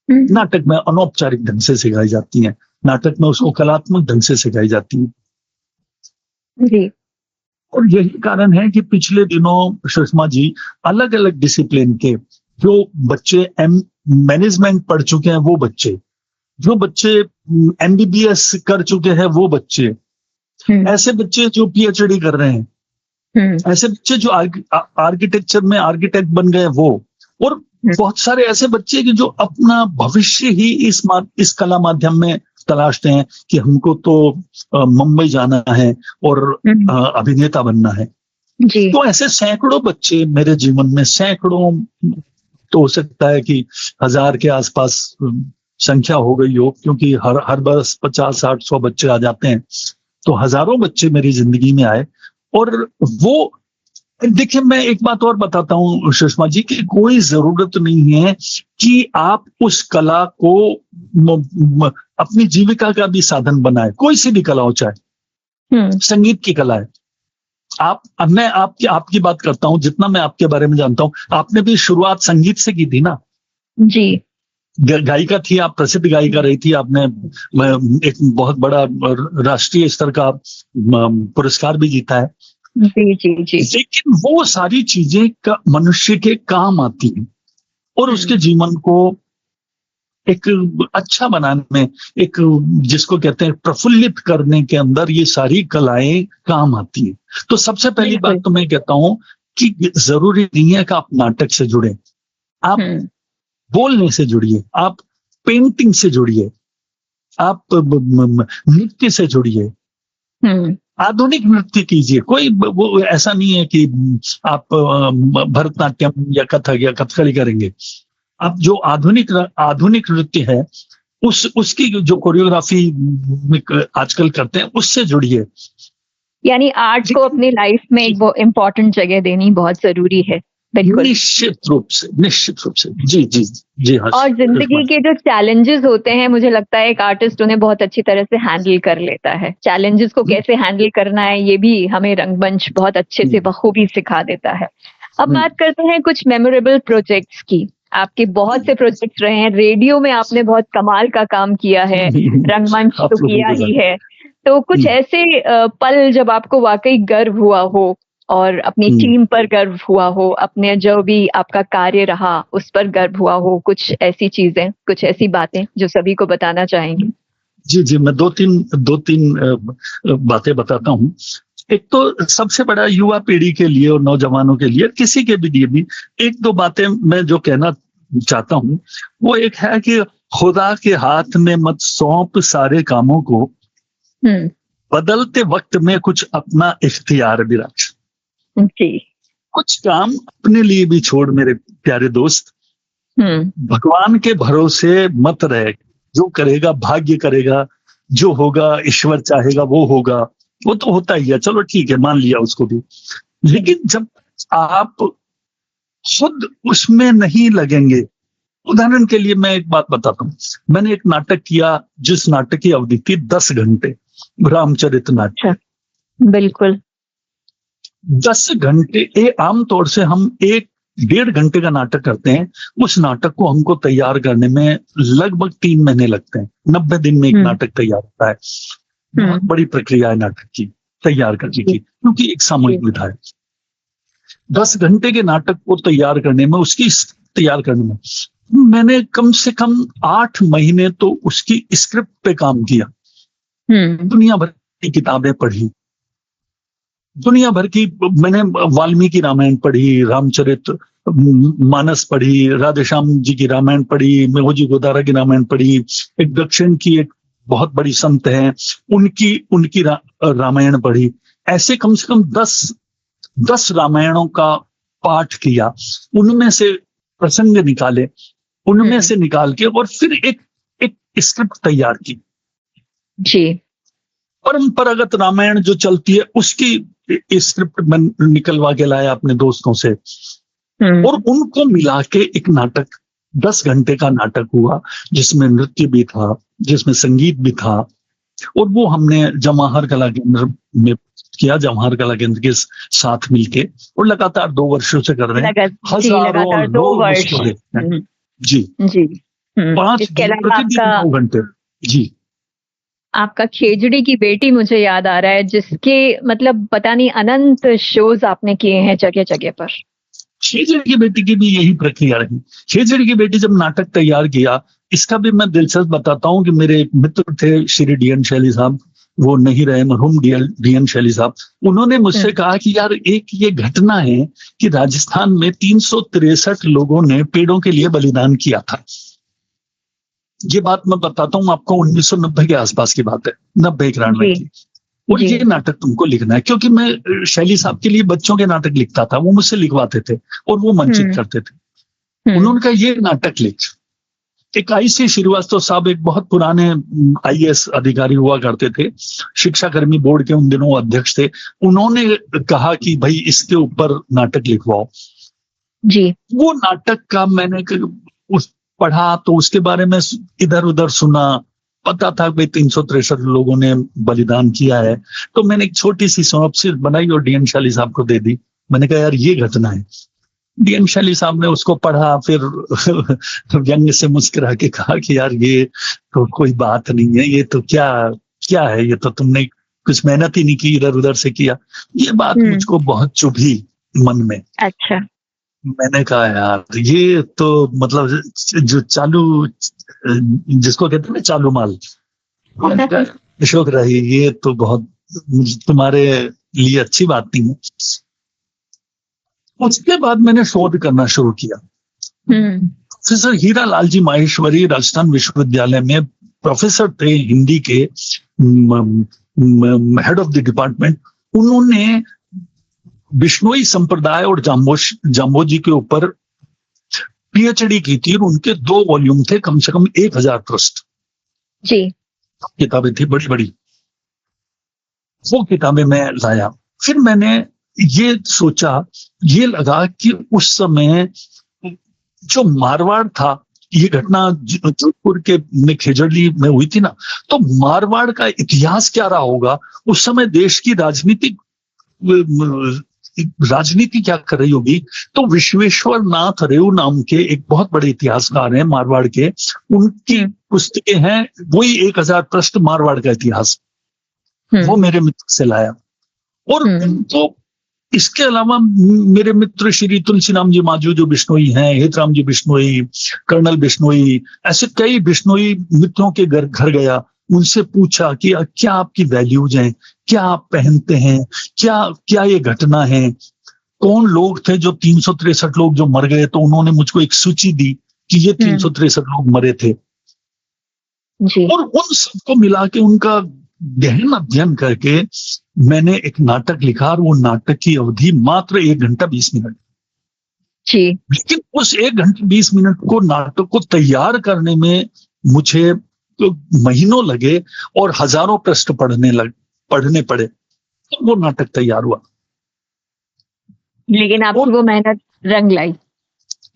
नाटक में अनौपचारिक ढंग से सिखाई जाती हैं, नाटक में उसको कलात्मक ढंग से सिखाई जाती है। जी। और यही कारण है कि पिछले दिनों सुषमा जी, अलग अलग डिसिप्लिन के जो बच्चे मैनेजमेंट पढ़ चुके हैं, वो बच्चे, जो बच्चे MBBS कर चुके हैं, वो बच्चे, ऐसे बच्चे जो PhD कर रहे हैं, ऐसे बच्चे जो आर्किटेक्चर में आर्किटेक्ट बन गए, वो, और बहुत सारे ऐसे बच्चे कि जो अपना भविष्य ही इस कला माध्यम में तलाशते हैं कि हमको तो मुंबई जाना है और अभिनेता बनना है। जी। तो ऐसे सैकड़ों बच्चे मेरे जीवन में, सैकड़ों, तो हो सकता है कि 1000 के आसपास संख्या हो गई हो, क्योंकि हर बरस 50, 60, 100 बच्चे आ जाते हैं। तो हजारों बच्चे मेरी जिंदगी में आए। और वो, देखिए, मैं एक बात और बताता हूं सुषमा जी, कि कोई जरूरत नहीं है कि आप उस कला को अपनी जीविका का भी साधन बनाए। कोई सी भी कला हो, चाहे संगीत की कला है। मैं आपकी बात करता हूं, जितना मैं आपके बारे में जानता हूं, आपने भी शुरुआत संगीत से की थी ना? जी। गायिका थी आप, प्रसिद्ध गायिका रही थी आपने, एक बहुत बड़ा राष्ट्रीय स्तर का पुरस्कार भी जीता है। जी जी जी। लेकिन वो सारी चीजें मनुष्य के काम आती हैं और उसके जीवन को एक अच्छा बनाने में, एक जिसको कहते हैं प्रफुल्लित करने के अंदर ये सारी कलाएं काम आती हैं। तो सबसे पहली बिल्कुल। बात तो मैं कहता हूं कि जरूरी नहीं है कि आप नाटक से जुड़े, आप बोलने से जुड़िए, आप पेंटिंग से जुड़िए, आप नृत्य से जुड़िए, आधुनिक नृत्य कीजिए। कोई वो ऐसा नहीं है कि आप भरतनाट्यम या कथक या कथकली करेंगे। आप जो आधुनिक नृत्य है उसकी जो कोरियोग्राफी आजकल करते हैं उससे जुड़िए। यानी आर्ट को अपनी लाइफ में एक इम्पोर्टेंट जगह देनी बहुत जरूरी है। बिल्कुल, निश्चित रूप से जी जी जी हाँ। और जिंदगी के जो चैलेंजेस होते हैं, मुझे लगता है एक आर्टिस्ट उन्हें बहुत अच्छी तरह से हैंडल कर लेता है। चैलेंजेस को कैसे हैंडल करना है ये भी हमें रंगमंच बहुत अच्छे से बखूबी सिखा देता है। अब बात करते हैं कुछ मेमोरेबल प्रोजेक्ट्स की। आपके बहुत से प्रोजेक्ट्स रहे हैं, रेडियो में आपने बहुत कमाल का काम किया है, रंगमंच तो किया ही है। तो कुछ ऐसे पल जब आपको वाकई गर्व हुआ हो और अपनी टीम पर गर्व हुआ हो, अपने जो भी आपका कार्य रहा उस पर गर्व हुआ हो, कुछ ऐसी चीजें, कुछ ऐसी बातें जो सभी को बताना चाहेंगे? जी जी, मैं दो तीन बातें बताता हूँ। एक तो सबसे बड़ा युवा पीढ़ी के लिए और नौजवानों के लिए, किसी के भी लिए भी एक दो बातें मैं जो कहना चाहता हूँ वो एक है कि खुदा के हाथ में मत सौंप सारे कामों को, बदलते वक्त में कुछ अपना इख्तियार भी रख। जी। कुछ काम अपने लिए भी छोड़ मेरे प्यारे दोस्त, भगवान के भरोसे मत रहे। जो करेगा भाग्य करेगा, जो होगा ईश्वर चाहेगा वो होगा, वो तो होता ही है, चलो ठीक है मान लिया उसको भी। लेकिन जब आप खुद उसमें नहीं लगेंगे, उदाहरण के लिए मैं एक बात बताता हूँ। मैंने एक नाटक किया जिस नाटक की अवधि थी 10 घंटे, रामचरितमानस। बिल्कुल 10 घंटे। आमतौर से हम 1-1.5 घंटे का नाटक करते हैं, उस नाटक को हमको तैयार करने में लगभग 3 महीने लगते हैं। 90 दिन में एक नाटक तैयार होता है। बहुत बड़ी प्रक्रिया है नाटक की तैयार करने की, क्योंकि एक सामूहिक विधा है। 10 घंटे के नाटक को तैयार करने में, उसकी तैयार करने में मैंने कम से कम 8 महीने तो उसकी स्क्रिप्ट पे काम किया। दुनिया भर की किताबें पढ़ी, दुनिया भर की, मैंने वाल्मीकि रामायण पढ़ी, रामचरित मानस पढ़ी, राधेश्याम जी की रामायण पढ़ी, मेघोजी गोदारा की रामायण पढ़ी। एक दक्षिण की एक बहुत बड़ी संत हैं, उनकी रामायण पढ़ी। ऐसे कम से कम 10 रामायणों का पाठ किया, उनमें से प्रसंग निकाले, उनमें से निकाल के और फिर एक स्क्रिप्ट तैयार की। जी। परंपरागत रामायण जो चलती है उसकी स्क्रिप्ट में निकलवा के लाया अपने दोस्तों से, और उनको मिला के एक नाटक, 10 घंटे का नाटक हुआ, जिसमें नृत्य भी था, जिसमें संगीत भी था। और वो हमने जवाहर कला केंद्र में किया, जवाहर कला केंद्र के साथ मिलके, और लगातार 2 वर्षों से कर रहे हैं। हजारों लोग उसको देखते हैं। जी जी। 5 दिन प्रतिदिन 2 घंटे। जी। आपका खेजड़ी की बेटी मुझे याद आ रहा है, जिसके मतलब पता नहीं अनंत शोज आपने किए हैं जगह जगह पर। खेजड़ी की बेटी की भी यही प्रक्रिया रही। खेजड़ी की बेटी जब नाटक तैयार किया, इसका भी मैं दिलचस्प बताता हूँ कि मेरे एक मित्र थे श्री डी.एन. शैली साहब, वो नहीं रहे, मरहूम डी.एन. शैली साहब। उन्होंने मुझसे कहा कि यार एक ये घटना है कि राजस्थान में 363 लोगों ने पेड़ों के लिए बलिदान किया था। ये बात मैं बताता हूँ आपको, 1990 के आसपास की बात है, 90-91 की। और ये नाटक तुमको लिखना है, क्योंकि मैं शैली साहब के लिए बच्चों के नाटक लिखता था, वो मुझसे लिखवाते थे और वो मंचित करते थे। उन्होंने कहा ये नाटक लिख। एक आई.सी. श्रीवास्तव साहब एक बहुत पुराने IAS अधिकारी हुआ करते थे, शिक्षा कर्मी बोर्ड के उन दिनों अध्यक्ष थे। उन्होंने कहा कि भाई इसके ऊपर नाटक लिखवाओ जी। वो नाटक का मैंने पढ़ा तो उसके बारे में इधर उधर सुना, पता था भाई 363 लोगों ने बलिदान किया है। तो मैंने एक छोटी सी सिनॉप्सिस बनाई और डी.एन. शैली साहब को दे दी। मैंने कहा यार ये घटना है। डी.एन. शैली साहब ने उसको पढ़ा, फिर व्यंग्य से मुस्कुरा के कहा कि यार ये तो कोई बात नहीं है, ये तो क्या है, ये तो तुमने कुछ मेहनत ही नहीं की, इधर उधर से किया। ये बात मुझको बहुत चुभी मन में। अच्छा। मैंने कहा यार ये तो मतलब जो चालू जिसको कहते हैं ना चालू माल, अशोक राही, ये तो बहुत तुम्हारे लिए अच्छी बात नहीं है। उसके बाद मैंने शोध करना शुरू किया। प्रोफेसर हीरा लाल जी माहेश्वरी राजस्थान विश्वविद्यालय में प्रोफेसर थे हिंदी के, हेड ऑफ द डिपार्टमेंट। उन्होंने बिश्नोई संप्रदाय और जाम्बोजी के ऊपर पीएचडी की थी और उनके 2 वॉल्यूम थे, कम से कम 1000 पृष्ठ जी किताबें थी, बड़ी बड़ी। वो किताबें मैं लाया। फिर मैंने ये सोचा, ये लगा कि उस समय जो मारवाड़ था, ये घटना जोधपुर के में खेजड़ी में हुई थी ना, तो मारवाड़ का इतिहास क्या रहा होगा उस समय, देश की राजनीति क्या कर रही होगी। तो विश्वेश्वर नाथ रेऊ नाम के एक बहुत बड़े इतिहासकार हैं मारवाड़ के, उनकी पुस्तकें हैं, वही 1000 पृष्ठ मारवाड़ का इतिहास, वो मेरे मित्र से लाया। और तो इसके अलावा मेरे मित्र श्री तुलसीराम जी माजू जो बिश्नोई हैं, हेतराम जी बिश्नोई, कर्नल बिश्नोई, ऐसे कई बिश्नोई मित्रों के घर गया, उनसे पूछा कि क्या आपकी वैल्यूज हैं, क्या आप पहनते हैं, क्या ये घटना है, कौन लोग थे जो 363 लोग जो मर गए। तो उन्होंने मुझको एक सूची दी कि ये 363 लोग मरे थे। जी। और उन सबको मिला के उनका गहन अध्ययन करके मैंने एक नाटक लिखा, और वो नाटक की अवधि मात्र 1 घंटा 20 मिनट। जी। लेकिन उस 1 घंटे 20 मिनट को नाटक को तैयार करने में मुझे तो महीनों लगे और हजारों पृष्ठ पढ़ने पड़े, तो वो नाटक तैयार हुआ। लेकिन आपकी वो मेहनत रंग लाई,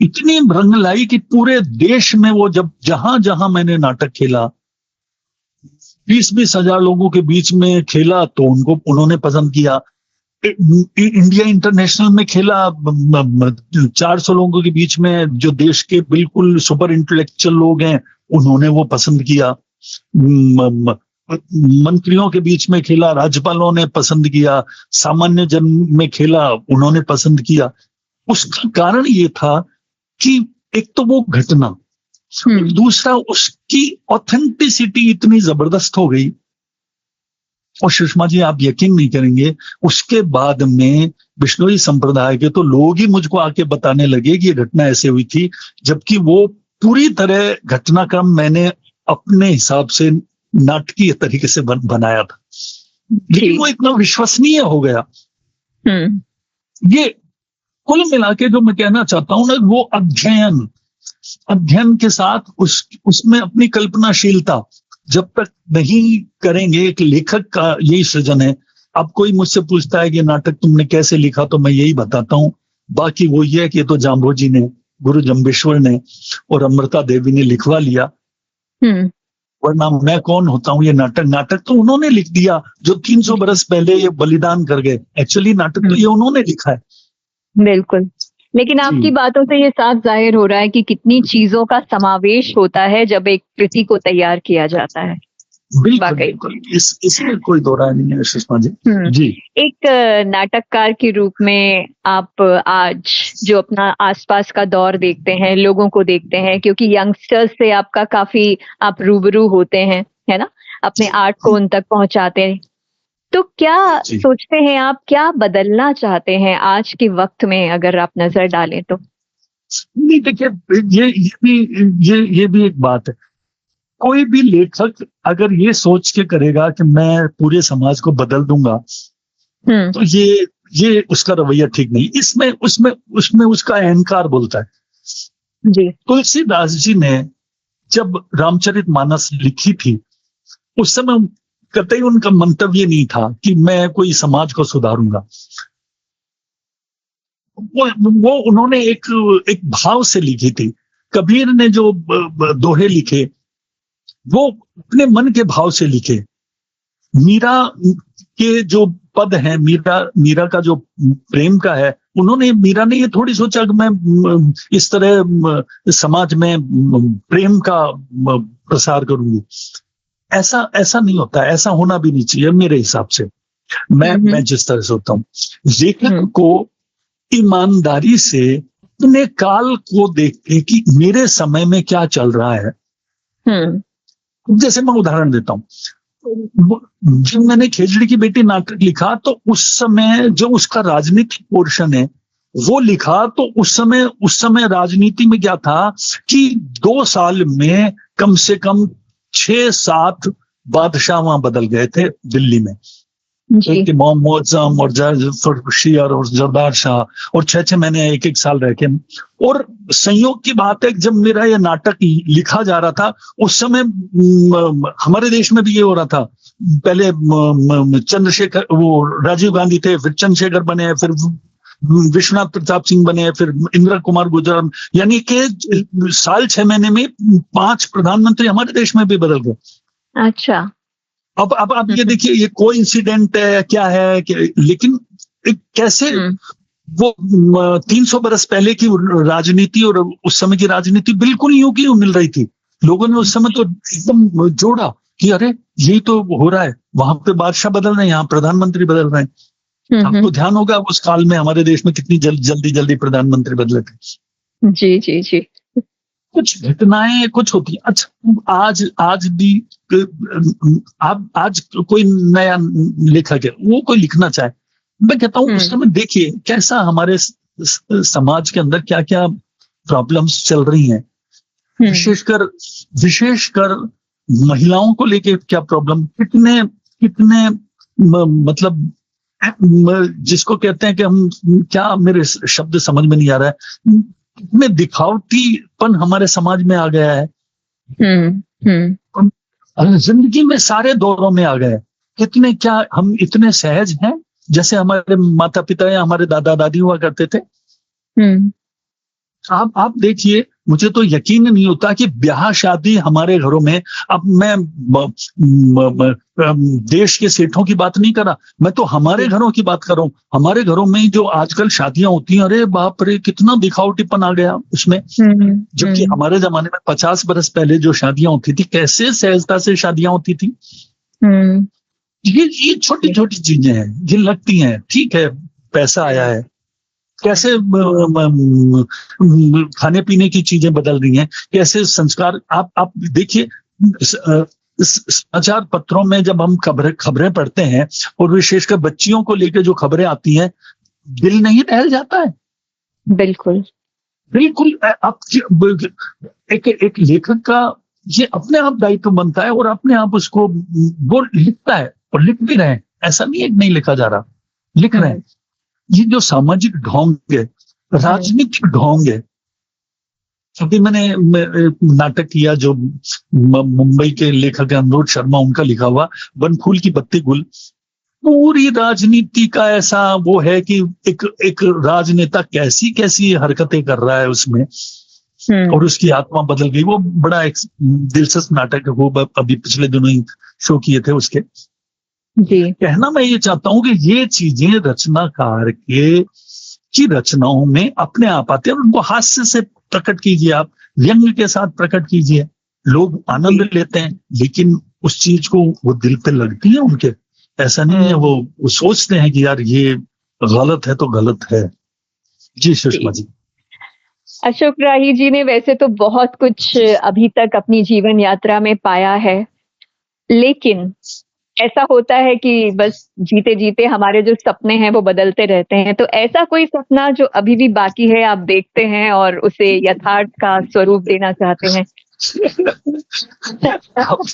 इतनी रंग लाई कि पूरे देश में वो जहां जहां मैंने नाटक खेला, 20-20 हजार लोगों के बीच में खेला तो उन्होंने पसंद किया। इंडिया इंटरनेशनल में खेला 400 लोगों के बीच में, जो देश के बिल्कुल सुपर इंटेलेक्चुअल लोग हैं उन्होंने वो पसंद किया। मंत्रियों के बीच में खेला, राज्यपालों ने पसंद किया, सामान्य जन में खेला, उन्होंने पसंद किया। उसका कारण ये था कि एक तो वो घटना, दूसरा उसकी ऑथेंटिसिटी इतनी जबरदस्त हो गई। और सुषमा जी आप यकीन नहीं करेंगे, उसके बाद में बिश्नोई संप्रदाय के तो लोग ही मुझको आके बताने लगे कि ये घटना ऐसे हुई थी, जबकि वो पूरी तरह घटनाक्रम मैंने अपने हिसाब से नाटकीय तरीके से बनाया था, लेकिन वो इतना विश्वसनीय हो गया। ये कुल मिला के जो मैं कहना चाहता हूं ना, वो अध्ययन के साथ उसमें अपनी कल्पनाशीलता जब तक नहीं करेंगे, एक लेखक का यही सृजन है। अब कोई मुझसे पूछता है कि नाटक तुमने कैसे लिखा, तो मैं यही बताता हूं, बाकी वो ये है कि ये तो जाम्बोजी ने, गुरु जम्बेश्वर ने और अमृता देवी ने लिखवा लिया, वरना मैं कौन होता हूं। ये नाटक तो उन्होंने लिख दिया, जो 300 बरस पहले ये बलिदान कर गए। एक्चुअली नाटक तो ये उन्होंने लिखा है। बिल्कुल, लेकिन आपकी बातों से ये साफ जाहिर हो रहा है कि कितनी चीजों का समावेश होता है जब एक कृति को तैयार किया जाता है। बिल्कुल, इसमें कोई दो राय नहीं है सुषमा जी। जी, एक नाटककार के रूप में आप आज जो अपना आसपास का दौर देखते हैं, लोगों को देखते हैं, क्योंकि यंगस्टर्स से आपका काफी आप रूबरू होते हैं, है ना, अपने आर्ट को उन तक पहुंचाते हैं, तो क्या सोचते हैं आप, क्या बदलना चाहते हैं आज के वक्त में, अगर आप नजर डालें तो? नहीं देखिए, ये भी एक बात है। कोई भी लेखक अगर ये सोच के करेगा कि मैं पूरे समाज को बदल दूंगा, तो ये उसका रवैया ठीक नहीं। इसमें उसमें उसका अहंकार बोलता है। जी। तुलसीदास जी ने जब रामचरितमानस लिखी थी, उस समय कतई उनका मंतव्य नहीं था कि मैं कोई समाज को सुधारूंगा। वो उन्होंने एक भाव से लिखी थी। कबीर ने जो दोहे लिखे वो अपने मन के भाव से लिखे। मीरा के जो पद हैं, मीरा का जो प्रेम का है, मीरा ने ये थोड़ी सोचा कि मैं इस तरह समाज में प्रेम का प्रसार करूंगी। ऐसा नहीं होता, ऐसा होना भी नहीं चाहिए मेरे हिसाब से। मैं जिस तरह से होता हूँ, लेखक को ईमानदारी से अपने काल को देख के कि मेरे समय में क्या चल रहा है। जैसे मैं उदाहरण देता हूँ, जब मैंने खेजड़ी की बेटी नाटक लिखा तो उस समय जो उसका राजनीतिक पोर्शन है वो लिखा, तो उस समय राजनीति में क्या था कि 2 साल में कम से कम 6-7 बादशाह वहां बदल गए थे दिल्ली में। जी। मोहम्मद और फर्रुखी और जरदार शाह, और 6-6 महीने 1-1 साल रह के। और संयोग की बात है कि जब मेरा ये नाटक लिखा जा रहा था उस समय हमारे देश में भी ये हो रहा था। पहले चंद्रशेखर, वो राजीव गांधी थे, फिर चंद्रशेखर बने, फिर विश्वनाथ प्रताप सिंह बने, फिर इंदिरा कुमार गुजर, यानी कि साल 6 महीने में 5 प्रधानमंत्री हमारे देश में भी बदल गए। अच्छा। अब ये देखिए, ये कोइंसिडेंट है क्या है लेकिन कैसे वो 300 बरस पहले की राजनीति और उस समय की राजनीति बिल्कुल यूं की मिल रही थी। लोगों ने उस समय तो एकदम जोड़ा कि अरे यही तो हो रहा है, वहां पे बादशाह बदल रहे हैं, यहाँ प्रधानमंत्री बदल रहे हैं। आपको ध्यान होगा उस काल में हमारे देश में कितनी जल्दी प्रधानमंत्री बदले थे। जी जी जी। कुछ घटनाएं कुछ होती है। अच्छा, आज भी आज कोई नया लेखक है, वो कोई लिखना चाहे, मैं कहता हूँ उस समय देखिए कैसा हमारे समाज के अंदर क्या क्या प्रॉब्लम्स चल रही हैं, विशेषकर महिलाओं को लेके क्या प्रॉब्लम, कितने मतलब जिसको कहते हैं कि हम क्या, मेरे शब्द समझ में नहीं आ रहा है, कितने दिखावटीपन हमारे समाज में आ गया है। जिंदगी में सारे दौरों में आ गए। कितने, क्या हम इतने सहज हैं जैसे हमारे माता पिता या हमारे दादा दादी हुआ करते थे? आप देखिए, मुझे तो यकीन नहीं होता कि ब्याह शादी हमारे घरों में, अब मैं देश के सेठों की बात नहीं कर रहा, मैं तो हमारे घरों की बात कर रहा हूँ। हमारे घरों में जो आजकल शादियां होती हैं, अरे बाप रे कितना दिखावटीपन आ गया उसमें। जबकि हमारे जमाने में 50 बरस पहले जो शादियां होती थी, कैसे सहजता से शादियां होती थी। ये छोटी छोटी चीजें हैं, ये लगती हैं ठीक है, पैसा आया है, कैसे खाने पीने की चीजें बदल रही हैं, कैसे संस्कार। आप देखिए समाचार पत्रों में जब हम खबरें पढ़ते हैं, और विशेषकर बच्चियों को लेकर जो खबरें आती हैं, दिल नहीं दहल जाता है। बिल्कुल बिल्कुल। आप एक लेखक का ये अपने आप दायित्व बनता है, और अपने आप उसको वो लिखता है, और लिख भी रहे हैं, ऐसा नहीं है कि नहीं लिखा जा रहा, लिख रहे हैं। ये जो सामाजिक ढोंग है, राजनीतिक ढोंग है। अभी मैंने नाटक किया जो मुंबई के लेखक अनुरोध शर्मा, उनका लिखा हुआ वन फूल की बत्ती गुल, पूरी राजनीति का ऐसा वो है कि एक राजनेता कैसी कैसी हरकतें कर रहा है उसमें, और उसकी आत्मा बदल गई। वो बड़ा एक दिलचस्प नाटक है, वो अभी पिछले दिनों ही शो किए थे उसके। जी। कहना मैं ये चाहता हूं कि ये चीजें रचनाकार की रचनाओं में अपने आप आते हैं, उनको हास्य से प्रकट कीजिए, आप व्यंग्य के साथ प्रकट कीजिए, लोग आनंद लेते हैं, लेकिन उस चीज को वो दिल पे लगती है उनके। ऐसा नहीं है वो सोचते हैं कि यार ये गलत है तो गलत है। जी सुषमा जी। अशोक राही जी ने वैसे तो बहुत कुछ अभी तक अपनी जीवन यात्रा में पाया है, लेकिन ऐसा होता है कि बस जीते जीते हमारे जो सपने हैं वो बदलते रहते हैं। तो ऐसा कोई सपना जो अभी भी बाकी है, आप देखते हैं और उसे यथार्थ का स्वरूप देना चाहते हैं?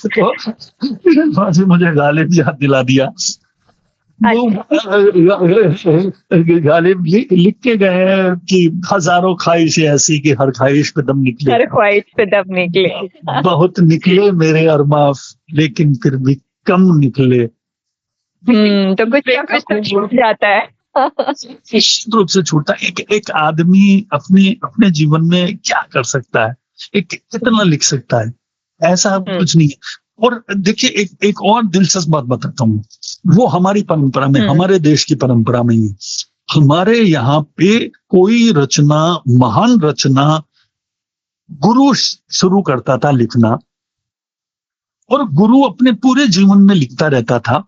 तो मुझे गालिब याद दिला दिया। गालिब लिख के गए हैं कि हजारों ख्वाहिशें ऐसी कि हर ख्वाहिश पे दम निकले, हर ख्वाहिश पे दम निकले। बहुत निकले मेरे अरमाफ, लेकिन फिर भी कम निकले। तो कुछ छूट जाता है। निश्चित रूप से छूटता है। एक आदमी अपने जीवन में क्या कर सकता है, कितना लिख सकता है, ऐसा कुछ नहीं है। और देखिए एक और दिलचस्प बात बताता हूँ, वो हमारी परंपरा में, हमारे देश की परंपरा में ही, हमारे यहाँ पे कोई रचना, महान रचना गुरु शुरू करता था लिखना, और गुरु अपने पूरे जीवन में लिखता रहता था,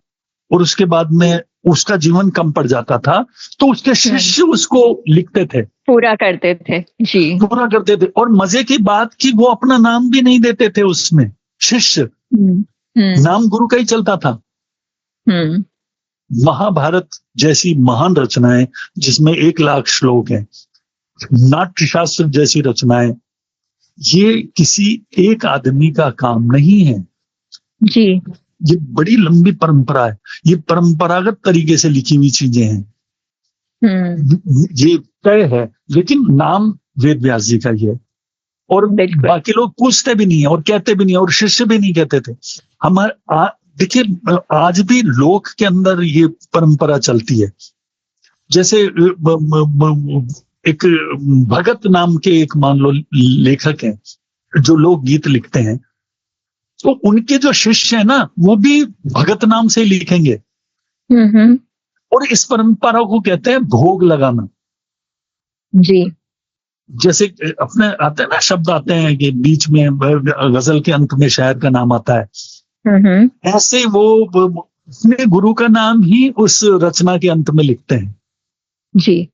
और उसके बाद में उसका जीवन कम पड़ जाता था तो उसके शिष्य उसको लिखते थे, पूरा करते थे। जी। पूरा करते थे। और मजे की बात कि वो अपना नाम भी नहीं देते थे उसमें, शिष्य, नाम गुरु का ही चलता था। महाभारत जैसी महान रचनाएं जिसमें 1,00,000 श्लोक हैं, नाट्य शास्त्र जैसी रचनाएं, ये किसी एक आदमी का काम नहीं है जी। ये बड़ी लंबी परंपरा है, ये परंपरागत तरीके से लिखी हुई चीजें हैं। ये तय है, लेकिन नाम वेद व्यास जी का ही है और बाकी लोग पूछते भी नहीं है और कहते भी नहीं है और शिष्य भी नहीं कहते थे। हमारे देखिए आज भी लोक के अंदर ये परंपरा चलती है। जैसे एक भगत नाम के एक मान लो लेखक हैं जो लोक गीत लिखते हैं, तो उनके जो शिष्य है ना वो भी भगत नाम से लिखेंगे। और इस परंपरा को कहते हैं भोग लगाना। जी। जैसे अपने आते हैं ना शब्द आते हैं कि बीच में गजल के अंत में शायर का नाम आता है, ऐसे वो अपने गुरु का नाम ही उस रचना के अंत में लिखते हैं। जी।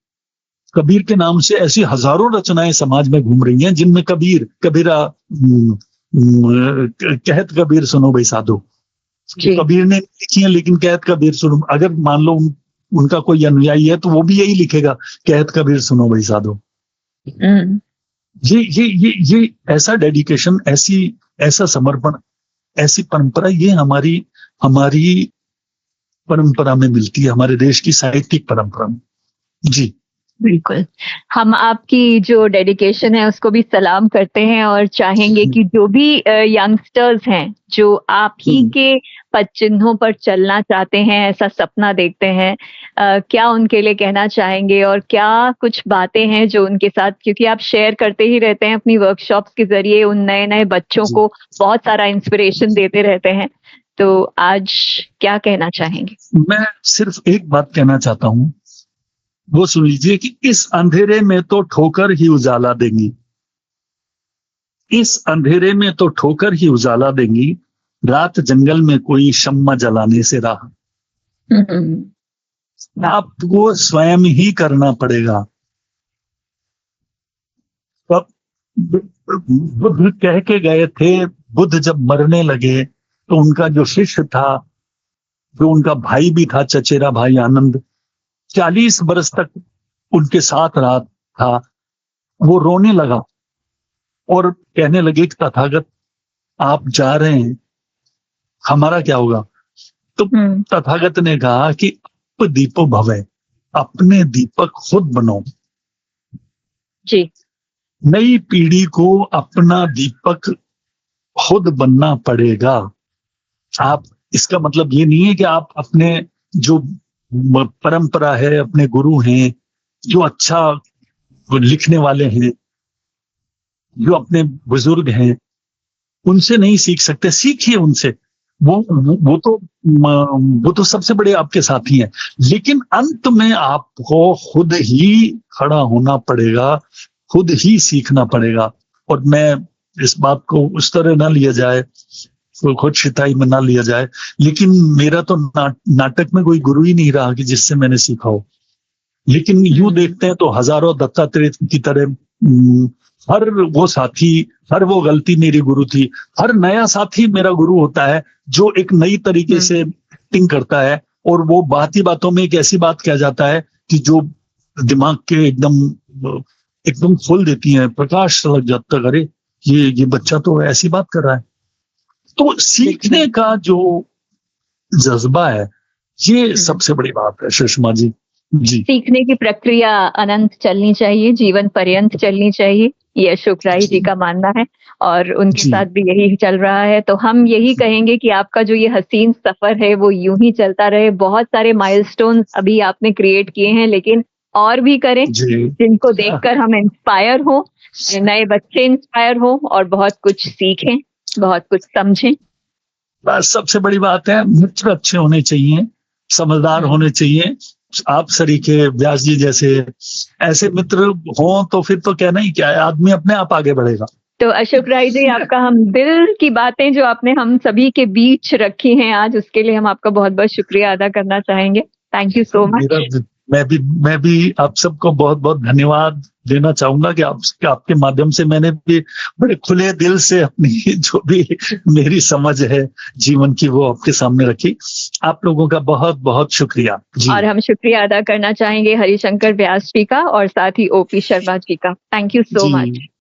कबीर के नाम से ऐसी हजारों रचनाएं समाज में घूम रही हैं जिनमें कबीरा कहत कबीर सुनो भाई साधो, कबीर ने लिखी है लेकिन कहत कबीर सुनो। अगर मान लो उनका कोई अनुयायी है तो वो भी यही लिखेगा कहत कबीर सुनो भाई साधो। ये ऐसा डेडिकेशन, ऐसा समर्पण, ऐसी परंपरा ये हमारी परंपरा में मिलती है, हमारे देश की साहित्यिक परंपरा में। जी बिल्कुल, हम आपकी जो डेडिकेशन है उसको भी सलाम करते हैं और चाहेंगे कि जो भी यंगस्टर्स हैं जो आप ही के पद चिन्हों पर चलना चाहते हैं, ऐसा सपना देखते हैं, क्या उनके लिए कहना चाहेंगे और क्या कुछ बातें हैं जो उनके साथ, क्योंकि आप शेयर करते ही रहते हैं अपनी वर्कशॉप्स के जरिए, उन नए बच्चों को बहुत सारा इंस्पिरेशन देते रहते हैं, तो आज क्या कहना चाहेंगे? मैं सिर्फ एक बात कहना चाहता हूँ, वो सुन लीजिए कि इस अंधेरे में तो ठोकर ही उजाला देंगी, इस अंधेरे में तो ठोकर ही उजाला देंगी, रात जंगल में कोई शम्मा जलाने से राह। आपको स्वयं ही करना पड़ेगा। तब बुद्ध कह के गए थे, बुद्ध जब मरने लगे तो उनका जो शिष्य था, जो उनका भाई भी था, चचेरा भाई आनंद, 40 बरस तक उनके साथ रहा था, वो रोने लगा और कहने लगे कि तथागत आप जा रहे हैं, हमारा क्या होगा? तो तथागत ने कहा कि अप दीपो भवे, अपने दीपक खुद बनो। जी। नई पीढ़ी को अपना दीपक खुद बनना पड़ेगा। आप, इसका मतलब ये नहीं है कि आप अपने जो परंपरा है, अपने गुरु हैं, जो अच्छा लिखने वाले हैं, जो अपने बुजुर्ग हैं, उनसे नहीं सीख सकते, सीखिए उनसे। वो तो सबसे बड़े आपके साथी हैं, लेकिन अंत में आपको खुद ही खड़ा होना पड़ेगा, खुद ही सीखना पड़ेगा। और मैं इस बात को उस तरह ना लिया जाए, खुद शिताई में ना लिया जाए, लेकिन मेरा तो नाटक में कोई गुरु ही नहीं रहा कि जिससे मैंने सीखा हो। लेकिन यूं देखते हैं तो हजारों दत्तात्रेय की तरह हर वो साथी, हर वो गलती मेरी गुरु थी। हर नया साथी मेरा गुरु होता है जो एक नई तरीके से एक्टिंग करता है, और वो बात ही बातों में एक ऐसी बात कह जाता है कि जो दिमाग के एकदम खोल देती है, प्रकाश लग जाता है, अरे ये बच्चा तो ऐसी बात कर रहा है। तो सीखने का जो जज्बा है, ये सबसे बड़ी बात है सुषमा जी। जी, सीखने की प्रक्रिया अनंत चलनी चाहिए, जीवन पर्यंत चलनी चाहिए, ये अशोक राय जी का मानना है और उनके साथ भी यही चल रहा है। तो हम यही कहेंगे कि आपका जो ये हसीन सफर है वो यूं ही चलता रहे। बहुत सारे माइलस्टोन अभी आपने क्रिएट किए हैं, लेकिन और भी करें जिनको देखकर हम इंस्पायर हो, नए बच्चे इंस्पायर हो और बहुत कुछ सीखें, बहुत कुछ समझें। बस सबसे बड़ी बात है, मित्र अच्छे होने चाहिए, समझदार होने चाहिए। आप सरीखे, व्यास जी जैसे ऐसे मित्र हों तो फिर तो कहना ही क्या है, आदमी अपने आप आगे बढ़ेगा। तो अशोक राय जी, आपका हम दिल की बातें जो आपने हम सभी के बीच रखी हैं आज, उसके लिए हम आपका बहुत बहुत शुक्रिया अदा करना चाहेंगे। Thank you so much. मैं भी आप सबको बहुत बहुत धन्यवाद देना चाहूंगा कि आपके माध्यम से मैंने भी बड़े खुले दिल से अपनी जो भी मेरी समझ है जीवन की वो आपके सामने रखी। आप लोगों का बहुत बहुत शुक्रिया जी। और हम शुक्रिया अदा करना चाहेंगे हरिशंकर व्यास जी का और साथ ही ओपी शर्मा जी का। Thank you so much.